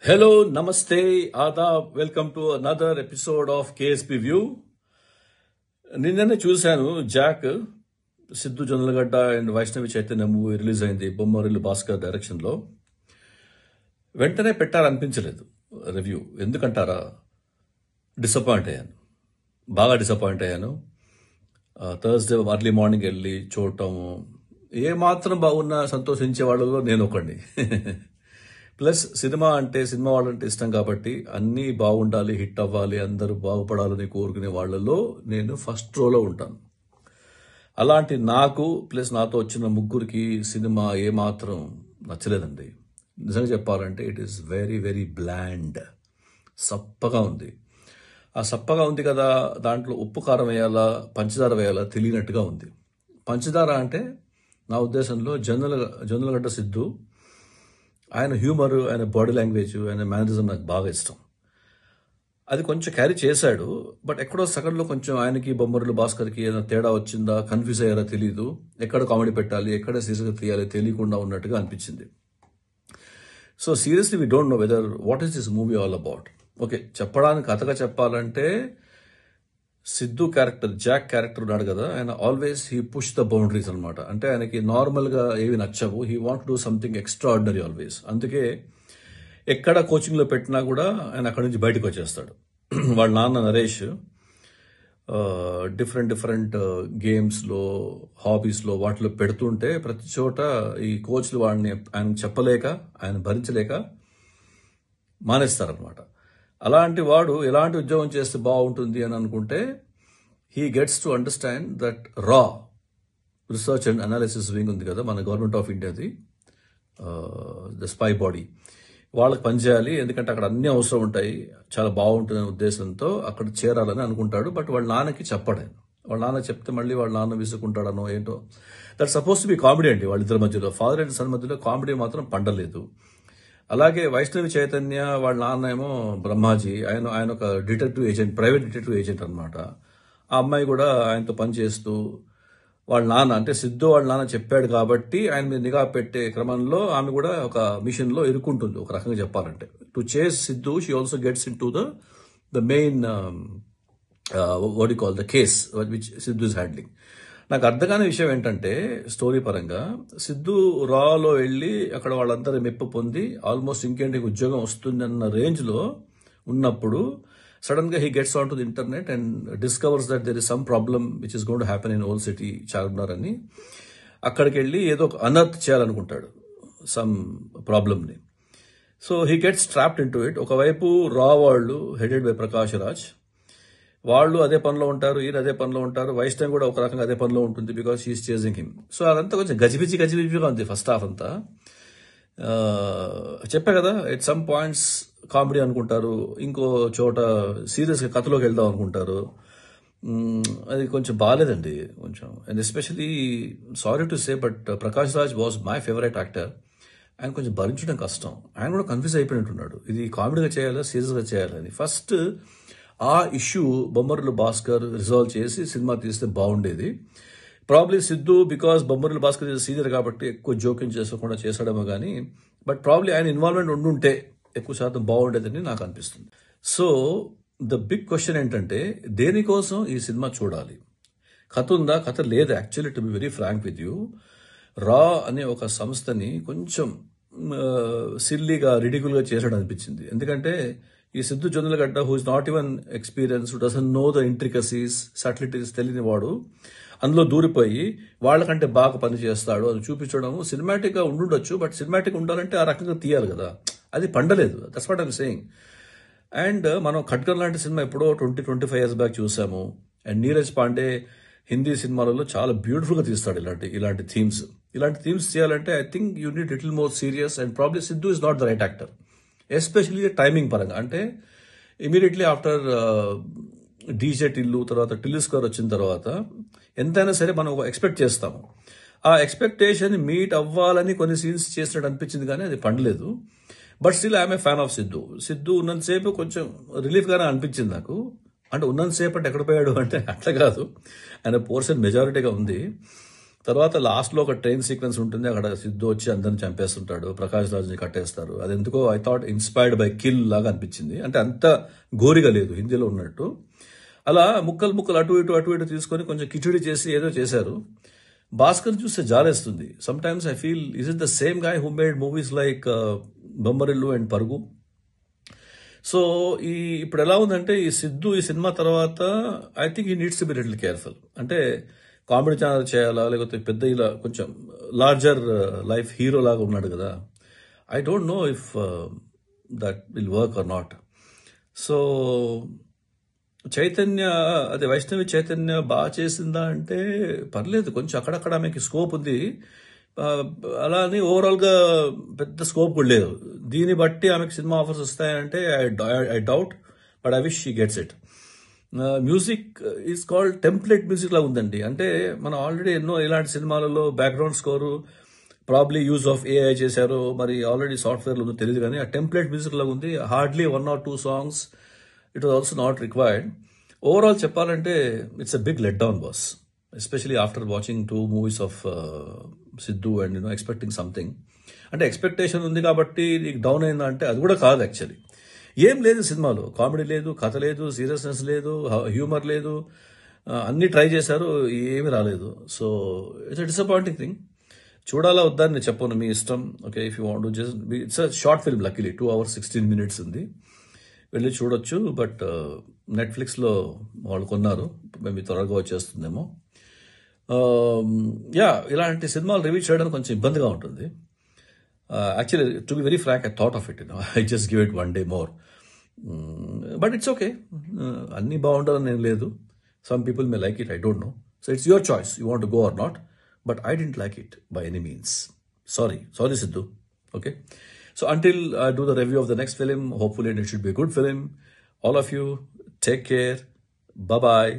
Hello, Namaste, Adab. Welcome to another episode of KSP View. నిన్ననే చూశాను Jack Siddhu Jonnalagadda and Vaishnavi Chaitanya movie release అయింది బొమ్మరిల్లు భాస్కర్ డైరెక్షన్లో. వెంటనే పెట్టాలనిపించలేదు రివ్యూ. ఎందుకంటారా? డిసప్పాయింట్ అయ్యాను, బాగా డిసప్పాయింట్ అయ్యాను. థర్స్డే అర్లీ మార్నింగ్ వెళ్ళి చూడటం, ఏమాత్రం బాగున్నా సంతోషించే వాళ్ళలో నేను ఒకడిని. ప్లస్ సినిమా వాళ్ళంటే ఇష్టం కాబట్టి అన్నీ బాగుండాలి, హిట్ అవ్వాలి, అందరూ బాగుపడాలని కోరుకునే వాళ్ళలో నేను ఫస్ట్ రోలో ఉంటాను. అలాంటి నాకు ప్లస్ నాతో వచ్చిన ముగ్గురికి సినిమా ఏమాత్రం నచ్చలేదండి. నిజంగా చెప్పాలంటే it is very very bland, సప్పగా ఉంది. ఆ సప్పగా ఉంది కదా, దాంట్లో ఉప్పు కారం వేయాలా పంచదార వేయాలా తెలియనట్టుగా ఉంది. పంచదార అంటే నా ఉద్దేశంలో జొన్నలగడ్డ సిద్ధు, ఆయన హ్యూమర్, ఆయన బాడీ లాంగ్వేజ్, ఆయన మేనరిజం నాకు బాగా ఇష్టం. అది కొంచెం క్యారీ చేశాడు. బట్ ఎక్కడో సగంలో కొంచెం ఆయనకి బొమ్మరులు భాస్కర్కి ఏదైనా తేడా వచ్చిందా, కన్ఫ్యూజ్ అయ్యారా తెలియదు. ఎక్కడ కామెడీ పెట్టాలి, ఎక్కడ సీరియస్గా తీయాలి తెలియకుండా ఉన్నట్టుగా అనిపించింది. So seriously we don't know whether what is this movie all about. Okay, చెప్పడానికి కథగా చెప్పాలంటే సిద్ధు క్యారెక్టర్, జాక్ క్యారెక్టర్ ఉన్నాడు కదా, ఆయన always he push the boundaries అనమాట. అంటే ఆయనకి నార్మల్గా ఏవి నచ్చవు, he want do something extra ordinary always. అందుకే ఎక్కడ కోచింగ్లో పెట్టినా కూడా ఆయన అక్కడి నుంచి బయటకు వచ్చేస్తాడు. వాళ్ళ నాన్న నరేష్ డిఫరెంట్ గేమ్స్లో, హాబీస్లో వాటిలో పెడుతుంటే ప్రతి చోట ఈ కోచ్లు వాడిని ఆయన చెప్పలేక, ఆయన భరించలేక మానేస్తారనమాట. అలాంటి వాడు ఎలాంటి ఉద్యోగం చేస్తే బాగుంటుంది అని అనుకుంటే he gets to understand that రా రీసెర్చ్ అండ్ అనాలిసిస్ వింగ్ ఉంది కదా మన గవర్నమెంట్ ఆఫ్ ఇండియాది, ద స్పై బాడీ, వాళ్ళకి పనిచేయాలి. ఎందుకంటే అక్కడ అన్ని అవసరం ఉంటాయి, చాలా బాగుంటుందనే ఉద్దేశంతో అక్కడ చేరాలని అనుకుంటాడు. బట్ వాళ్ళ నాన్నకి చెప్పడు. వాళ్ళ నాన్న చెప్తే మళ్ళీ వాళ్ళ నాన్న విసుకుంటాడనో ఏంటో. That suppose to be comedy అండి వాళ్ళిద్దరి మధ్యలో, ఫాదర్ అండ్ సన్ మధ్యలో కామెడీ మాత్రం పండలేదు. అలాగే వైష్ణవి చైతన్య వాళ్ళ నాన్న ఏమో బ్రహ్మాజీ, ఆయన ఒక detective agent, private detective agent అనమాట. ఆ అమ్మాయి కూడా ఆయనతో పనిచేస్తూ వాళ్ళ నాన్న అంటే సిద్ధు వాళ్ళ నాన్న చెప్పాడు కాబట్టి ఆయన మీద నిఘా పెట్టే క్రమంలో ఆమె కూడా ఒక మిషన్లో ఇరుక్కుంటుంది ఒక రకంగా చెప్పాలంటే. టు చేస్ Siddhu she also gets in to the main what you call the case which Siddhu is handling. నాకు అర్థం కాని విషయం ఏంటంటే స్టోరీ పరంగా సిద్ధు రాలో వెళ్ళి అక్కడ వాళ్ళందరూ మెప్పు పొంది ఆల్మోస్ట్ ఇంకేంటి ఉద్యోగం వస్తుంది అన్న రేంజ్లో ఉన్నప్పుడు సడన్గా he gets on to the internet and discovers that there is some problem which is going to happen in old city Charminar అని. అక్కడికి వెళ్ళి ఏదో ఒక అనర్త్ చేయాలనుకుంటాడు సమ్ ప్రాబ్లమ్ని. So he gets trapped in to it. ఒకవైపు రా వాళ్ళు హెడెడ్ బై ప్రకాష్ రాజ్, వాళ్ళు అదే పనిలో ఉంటారు, ఈయన అదే పనిలో ఉంటారు. వైష్ణవ్ కూడా ఒక రకంగా అదే పనిలో ఉంటుంది because she's chasing him. So అదంతా కొంచెం గజిబిజిగా ఉంది ఫస్ట్ హాఫ్ అంతా. చెప్పా కదా, ఎట్ సమ్ పాయింట్స్ కామెడీ అనుకుంటారు, ఇంకో చోట సీరియస్గా కథలోకి వెళ్దాం అనుకుంటారు. అది కొంచెం బాగాలేదండి కొంచెం. And especially sorry to say but Prakash Raj was my favourite actor. ఆయన కొంచెం భరించడం కష్టం. ఆయన కూడా కన్ఫ్యూజ్ అయిపోయినట్టున్నాడు, ఇది కామెడీగా చేయాలా సీరియస్గా చేయాలని. ఫస్ట్ ఆ ఇష్యూ బొమ్మరులు భాస్కర్ రిజాల్వ్ చేసి సినిమా తీస్తే బాగుండేది. Probably Siddhu because Bommarillu Bhaskar senior కాబట్టి ఎక్కువ జోక్యం చేసుకోకుండా చేశాడేమో కానీ, బట్ ప్రాబ్లీ ఆయన ఇన్వాల్వ్మెంట్ ఉండుంటే ఎక్కువ శాతం బాగుండేదని నాకు అనిపిస్తుంది. సో ద బిగ్ క్వశ్చన్ ఏంటంటే దేనికోసం ఈ సినిమా చూడాలి? కథ ఉందా? కథ లేదు. Actually to be very frank with you, రా అనే ఒక సంస్థని కొంచెం సిల్లీగా రిడిక్యుల్గా చేశాడు అనిపించింది. ఎందుకంటే ఈ Siddhu Jonnalagadda who is not even experience, who doesn't know the intricacies, subtleties తెలియని వాడు అందులో దూరిపోయి వాళ్ళకంటే బాగా పని చేస్తాడు అని చూపించడం సినిమాటిక్గా ఉండుండొచ్చు. బట్ సినిమాటిక్ ఉండాలంటే ఆ రకంగా తీయాలి కదా, అది పండలేదు. That's what I'm saying. And మనం ఖడ్గర్ లాంటి సినిమా ఎప్పుడో 20-25 years బ్యాక్ చూసాము. అండ్ నీరజ్ పాండే హిందీ సినిమాలలో చాలా బ్యూటిఫుల్గా తీస్తాడు ఇలాంటి థీమ్స్ చేయాలంటే I think you need little more serious. And probably Siddhu is not the right actor, especially timing పరంగా. అంటే ఇమీడియట్లీ ఆఫ్టర్ డీజే టిల్లు తర్వాత టిల్లు స్క్వేర్ వచ్చిన తర్వాత ఎంతైనా సరే మనం ఎక్స్పెక్ట్ చేస్తాము. ఆ ఎక్స్పెక్టేషన్ మీట్ అవ్వాలని కొన్ని సీన్స్ చేసినట్టు అనిపించింది కానీ అది పండలేదు. But still I'm a fan of Siddhu ఉన్నంతసేపు కొంచెం రిలీఫ్గానే అనిపించింది నాకు. అంటే ఉన్నంతసేపు అంటే ఎక్కడ పోయాడు అంటే అట్లా కాదు, ఆయన పోర్షన్ మెజారిటీగా ఉంది. తర్వాత లాస్ట్లో ఒక ట్రైన్ సీక్వెన్స్ ఉంటుంది, అక్కడ సిద్ధు వచ్చి అందరిని చంపేస్తుంటాడు, ప్రకాష్ రాజ్ని కట్టేస్తారు. అది ఎందుకో I thought inspired by kill లాగా అనిపించింది. అంటే అంత గోరిగా లేదు హిందీలో ఉన్నట్టు. అలా ముక్కలు ముక్కలు అటు ఇటు తీసుకొని కొంచెం కిచిడి చేసి ఏదో చేశారు. భాస్కర్ చూస్తే జాలేస్తుంది. Sometimes I feel is it the same guy who made movies like Bommarillu and Parugu. So ఇప్పుడు ఎలా ఉందంటే ఈ సిద్ధు ఈ సినిమా తర్వాత I think he needs to be little careful. అంటే కామెడీ ఛానల్ చేయాలా, లేకపోతే పెద్ద ఇలా కొంచెం లార్జర్ లైఫ్ హీరో లాగా ఉన్నాడు కదా. I don't know if that will work or not. So Chaitanya, అదే వైష్ణవి చైతన్య బాగా చేసిందా అంటే పర్లేదు, కొంచెం అక్కడక్కడ ఆమెకి స్కోప్ ఉంది. అలా అని ఓవరాల్గా పెద్ద స్కోప్ కూడా లేదు. దీన్ని బట్టి ఆమెకు సినిమా ఆఫర్స్ వస్తాయంటే I doubt, but I wish she gets it. Music is called template music లా ఉందండి. అంటే మనం ఆల్రెడీ ఎన్నో ఇలాంటి సినిమాలలో background score probably use of AI చేశారు, మరి ఆల్రెడీ సాఫ్ట్వేర్లో ఉందో తెలియదు, కానీ ఆ టెంప్లెట్ మ్యూజిక్ లాగా ఉంది. Hardly 1 or 2 songs. It was also not required. Overall చెప్పాలంటే it's a big let down boss, especially after watching 2 movies of Siddhu and expecting something. అంటే ఎక్స్పెక్టేషన్ ఉంది కాబట్టి నీకు డౌన్ అయిందా అంటే అది కూడా కాదు. యాక్చువల్లీ ఏం లేదు సినిమాలో, కామెడీ లేదు, కథ లేదు, సీరియస్నెస్ లేదు, హ్యూమర్ లేదు, అన్ని ట్రై చేశారు, ఏమీ రాలేదు. So it's a disappointing thing. చూడాలా వద్దా అని నేను చెప్పను, మీ ఇష్టం. Okay, if you want to just it's a short film, luckily 2 hours 16 minutes ఉంది, వెళ్ళి చూడొచ్చు. బట్ నెట్ఫ్లిక్స్లో వాళ్ళు కొన్నారు, మేము త్వరగా వచ్చేస్తుందేమో. ఇలాంటి సినిమాలు రివ్యూ చేయడానికి కొంచెం ఇబ్బందిగా ఉంటుంది. Actually, to be very frank, I thought of it. I just give it 1 day more. But it's okay. Anni bagundarani em ledu. Some people may like it. I don't know. So it's your choice. You want to go or not. But I didn't like it by any means. Sorry, Sidhu. Okay. So until I do the review of the next film, hopefully it should be a good film. All of you, take care. Bye bye.